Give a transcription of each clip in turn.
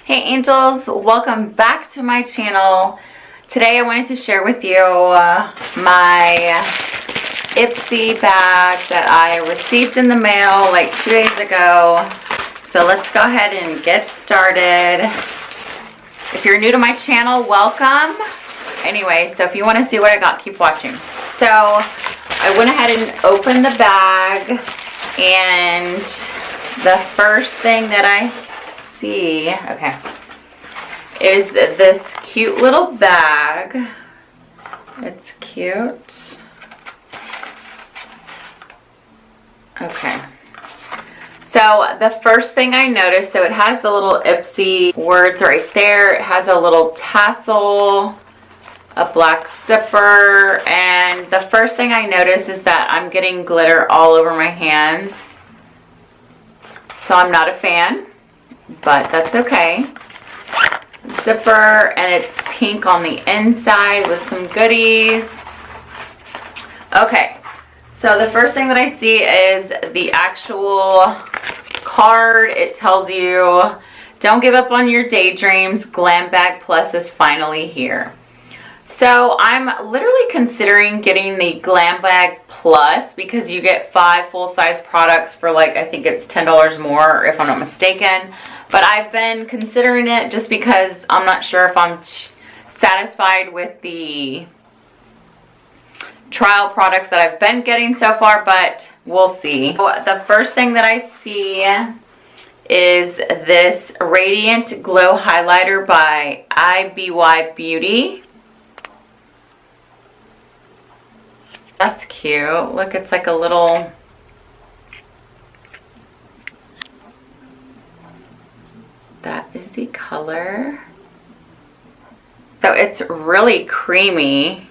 Hey angels, welcome back to my channel. Today I wanted to share with you my Ipsy bag that I received in the mail like 2 days ago. So let's go ahead and get started. If you're new to my channel, welcome. Anyway, so if you want to see what I got, keep watching. So I went ahead and opened the bag, and the first thing that I see, okay, is this cute little bag. It's cute. Okay. So the first thing I noticed, so it has the little Ipsy words right there. It has a little tassel, a black zipper, and the first thing I noticed is that I'm getting glitter all over my hands. So I'm not a fan, but that's okay. Zipper, and it's pink on the inside with some goodies. Okay, so the first thing that I see is the actual card. It tells you, don't give up on your daydreams, Glam Bag Plus is finally here. So I'm literally considering getting the Glam Bag Plus because you get 5 full-size products for like, I think it's $10 more if I'm not mistaken. But I've been considering it just because I'm not sure if I'm satisfied with the trial products that I've been getting so far, but we'll see. So the first thing that I see is this Radiant Glow Highlighter by IBY Beauty. That's cute. Look, it's like a little... That is the color. So it's really creamy.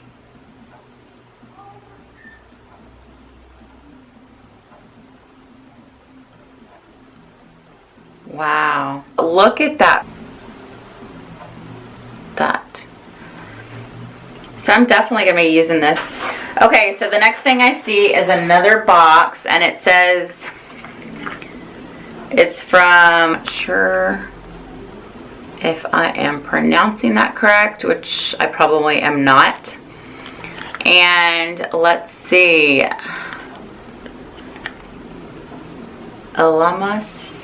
Wow. Look at that. So I'm definitely going to be using this. Okay, so the next thing I see is another box, and it says it's from, not sure if I am pronouncing that correct, which I probably am not. And let's see. Alamascua.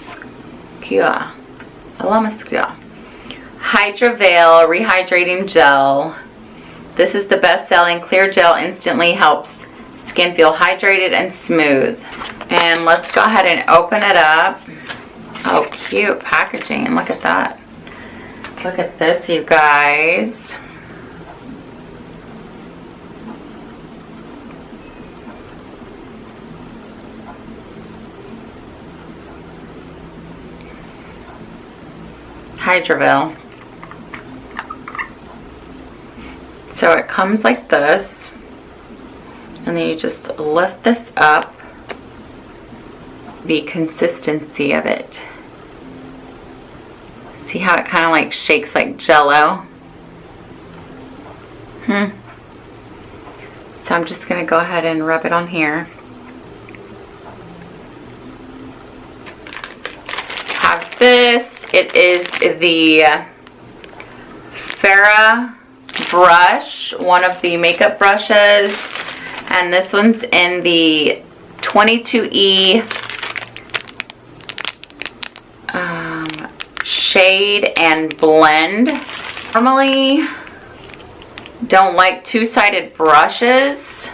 Hydra Veil Rehydrating Gel. This is the best-selling clear gel, instantly helps skin feel hydrated and smooth. And let's go ahead and open it up. Oh, cute packaging. Look at that. Look at this, you guys. Hydraville. So it comes like this, and then you just lift this up. The consistency of it. See how it kind of like shakes like jello? So I'm just going to go ahead and rub it on here. Have this. It is the Farrah brush, one of the makeup brushes, and this one's in the 22E shade and blend. Normally don't like two-sided brushes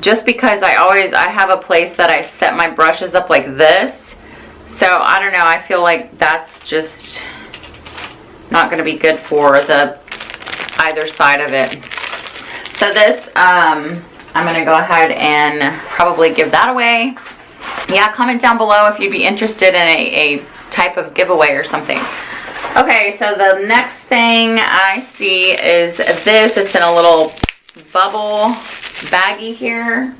just because I have a place that I set my brushes up like this. So I don't know, I feel like that's just not going to be good for the either side of it. So this I'm going to go ahead and probably give that away. Yeah, comment down below if you'd be interested in a type of giveaway or something. Okay, so the next thing I see is this. It's in a little bubble baggie here.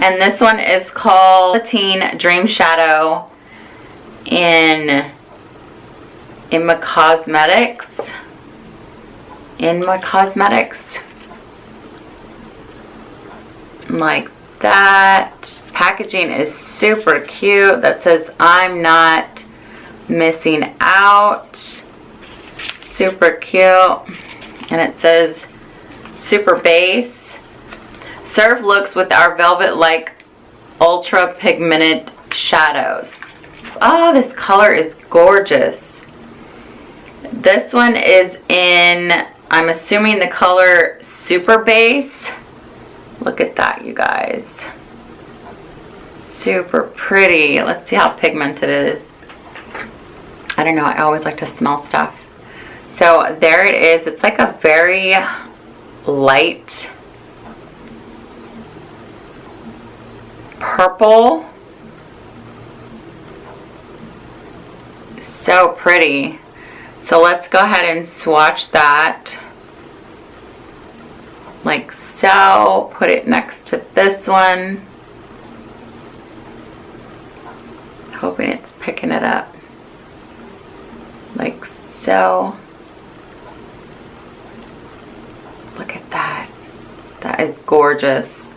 And this one is called Teen Dream Shadow in my Cosmetics. Like that. Packaging is super cute. That says, I'm not Missing Out. Super cute. And it says Super Base. Serve looks with our velvet-like ultra pigmented shadows. Oh, this color is gorgeous. This one is in, I'm assuming, the color Super Base. Look at that, you guys. Super pretty. Let's see how pigmented it is. I don't know, I always like to smell stuff. So there it is. It's like a very light purple. So pretty. So let's go ahead and swatch that like so. Put it next to this one. Hoping it's picking it up like so. Look at that. That is gorgeous.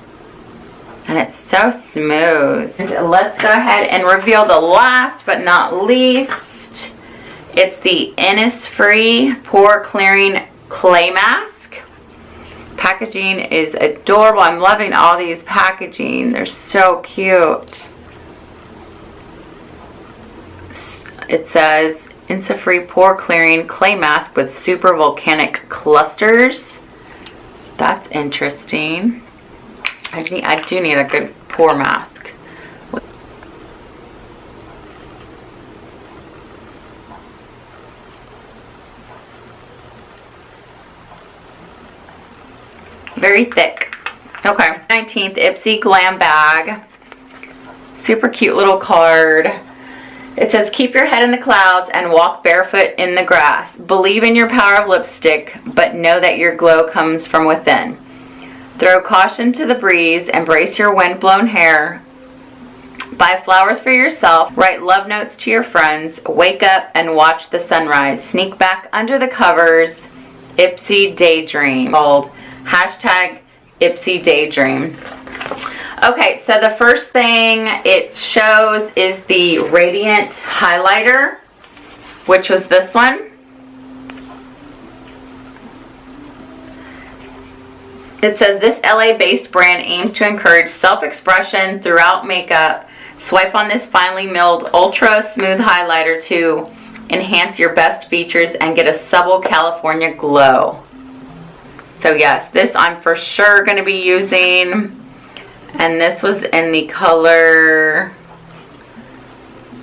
And it's so smooth. And let's go ahead and reveal the last but not least. It's the Innisfree Pore Clearing Clay Mask. Packaging is adorable. I'm loving all these packaging. They're so cute. It says Innisfree Pore Clearing Clay Mask with Super Volcanic Clusters. That's interesting. I do need a good pore mask. Very thick. Okay. 19th Ipsy Glam Bag. Super cute little card. It says, keep your head in the clouds and walk barefoot in the grass. Believe in your power of lipstick, but know that your glow comes from within. Throw caution to the breeze, embrace your wind-blown hair. Buy flowers for yourself, write love notes to your friends, wake up and watch the sunrise. Sneak back under the covers, Ipsy Daydream. Called hashtag Ipsy Daydream. Okay, so the first thing it shows is the Radiant Highlighter, which was this one. It says, this LA-based brand aims to encourage self-expression throughout makeup. Swipe on this finely milled ultra smooth highlighter to enhance your best features and get a subtle California glow. So yes, this I'm for sure going to be using. And this was in the color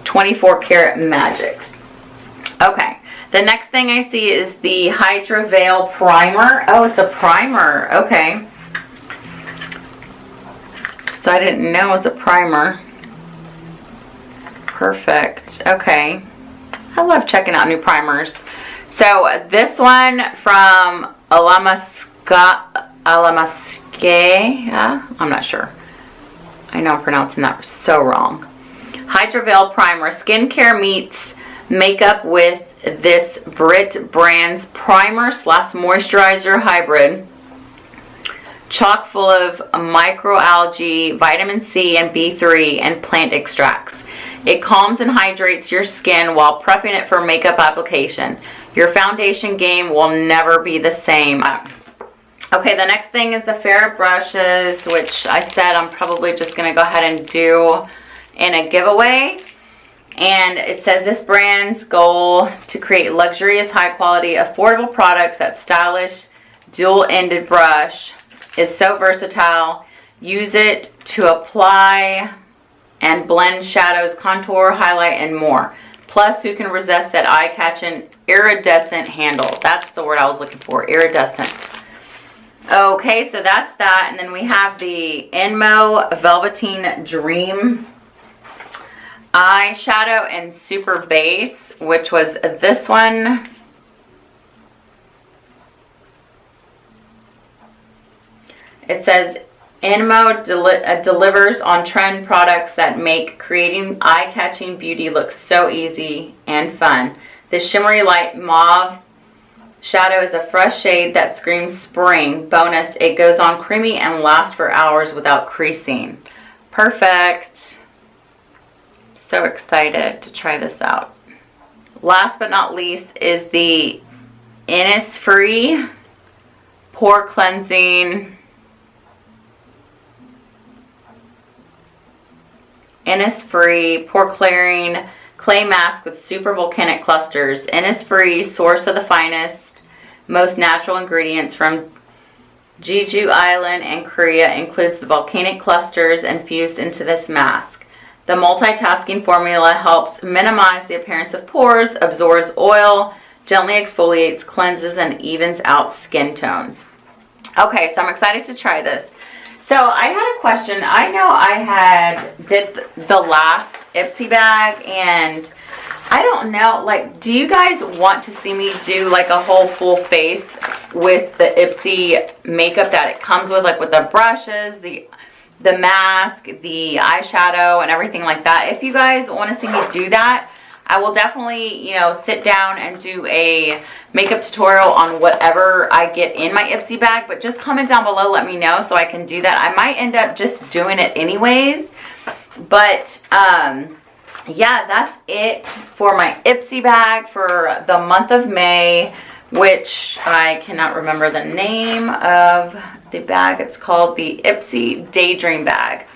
24 Karat Magic. Okay. The next thing I see is the Hydra Veil Primer. Oh, it's a primer. Okay. So I didn't know it was a primer. Perfect. Okay. I love checking out new primers. So this one from Alamasca, I'm not sure. I know I'm pronouncing that so wrong. Hydra Veil Primer. Skincare meets makeup with this Brit Brands Primer / Moisturizer Hybrid. Chock full of microalgae, vitamin C and B3 and plant extracts. It calms and hydrates your skin while prepping it for makeup application. Your foundation game will never be the same. Okay, the next thing is the Ferret brushes, which I said I'm probably just going to go ahead and do in a giveaway. And it says this brand's goal to create luxurious, high quality, affordable products. That stylish dual-ended brush is so versatile. Use it to apply and blend shadows, contour, highlight, and more. Plus, who can resist that eye-catching iridescent handle? That's the word I was looking for, iridescent. Okay, so that's that. And then we have the Inmo Velveteen Dream eyeshadow in Super Base, which was this one. It says Inmo delivers on trend products that make creating eye-catching beauty look so easy and fun. This shimmery light mauve shadow is a fresh shade that screams spring. Bonus, it goes on creamy and lasts for hours without creasing. Perfect. So excited to try this out. last but not least is the Innisfree Pore Cleansing. Innisfree Pore Clearing Clay Mask with Super Volcanic Clusters. Innisfree, source of the finest, most natural ingredients from Jeju Island and Korea, includes the volcanic clusters infused into this mask. The multitasking formula helps minimize the appearance of pores, absorbs oil, gently exfoliates, cleanses, and evens out skin tones. Okay, so I'm excited to try this. So I had a question. I know I did the last Ipsy bag, and I don't know, like, do you guys want to see me do like a whole full face with the Ipsy makeup that it comes with, like with the brushes, the mask, the eyeshadow, and everything like that? If you guys want to see me do that, I will definitely, you know, sit down and do a makeup tutorial on whatever I get in my Ipsy bag. But just comment down below, let me know so I can do that. I might end up just doing it anyways. But, yeah, that's it for my Ipsy bag for the month of May, which I cannot remember the name of the bag. It's called the Ipsy Daydream bag.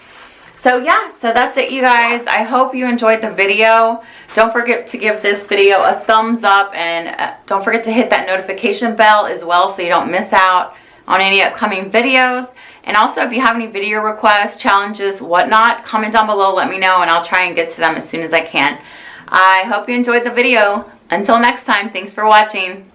So yeah, so that's it, you guys. I hope you enjoyed the video. Don't forget to give this video a thumbs up, and don't forget to hit that notification bell as well so you don't miss out on any upcoming videos. And also, if you have any video requests, challenges, whatnot, comment down below, let me know, and I'll try and get to them as soon as I can. I hope you enjoyed the video. Until next time, thanks for watching.